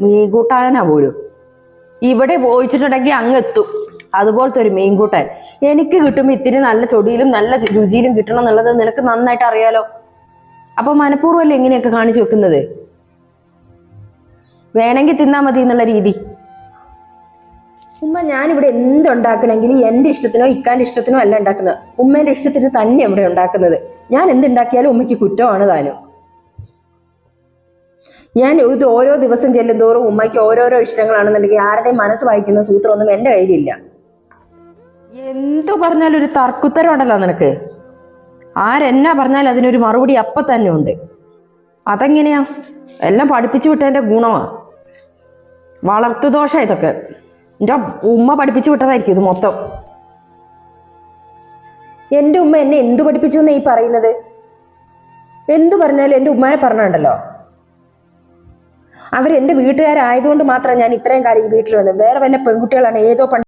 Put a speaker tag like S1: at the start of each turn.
S1: മീൻകൂട്ടാനാ പോലും ഇവിടെ പോയിച്ചിട്ടുണ്ടെങ്കിൽ അങ്ങ് എത്തും. അതുപോലത്തെ ഒരു മീൻകൂട്ടാൻ എനിക്ക് കിട്ടുമ്പോൾ ഇത്തിരി നല്ല ചൊടിയിലും നല്ല രുചിയിലും കിട്ടണം എന്നുള്ളത് നിനക്ക് നന്നായിട്ട് അറിയാലോ. അപ്പൊ മനഃപൂർവ്വമല്ലേ ഇങ്ങനെയൊക്കെ കാണിച്ചു വെക്കുന്നത്? വേണമെങ്കിൽ തിന്നാ മതി എന്നുള്ള രീതി. ഉമ്മ, ഞാനിവിടെ എന്തുണ്ടാക്കണമെങ്കിലും എൻ്റെ ഇഷ്ടത്തിനോ ഇക്കാൻ്റെ ഇഷ്ടത്തിനോ അല്ല ഉണ്ടാക്കുന്നത്. ഉമ്മേൻ്റെ ഇഷ്ടത്തിന് തന്നെ ഇവിടെ ഉണ്ടാക്കുന്നത്. ഞാൻ എന്തുണ്ടാക്കിയാലും ഉമ്മയ്ക്ക് കുറ്റമാണ് താനും. ഞാൻ ഇത് ഓരോ ദിവസം ചെല്ലുന്തോറും ഉമ്മയ്ക്ക് ഓരോരോ ഇഷ്ടങ്ങളാണെന്നുണ്ടെങ്കിൽ ആരുടെയും മനസ്സ് വായിക്കുന്ന സൂത്രമൊന്നും എൻ്റെ കയ്യിലില്ല. എന്തു പറഞ്ഞാലും ഒരു തർക്കുത്തരം ഉണ്ടല്ലോ നിനക്ക്. ആരെന്നാ പറഞ്ഞാലും അതിനൊരു മറുപടി അപ്പം തന്നെ ഉണ്ട്. അതെങ്ങനെയാ? എല്ലാം പഠിപ്പിച്ചു വിട്ടതിൻ്റെ ഗുണമാ. വളർത്തുദോഷ ഇതൊക്കെ എൻ്റെ ഉമ്മ പഠിപ്പിച്ചു വിട്ടതായിരിക്കും ഇത് മൊത്തം. എൻ്റെ ഉമ്മ എന്നെ എന്തു പഠിപ്പിച്ചു എന്നീ പറയുന്നത്? എന്തു പറഞ്ഞാലും എൻ്റെ ഉമ്മാനെ പറഞ്ഞുണ്ടല്ലോ. അവരെൻ്റെ വീട്ടുകാരായതുകൊണ്ട് മാത്രം ഞാൻ ഇത്രയും കാലം ഈ വീട്ടിൽ വന്നത്. വേറെ വല്ല പെൺകുട്ടികളാണ് ഏതോ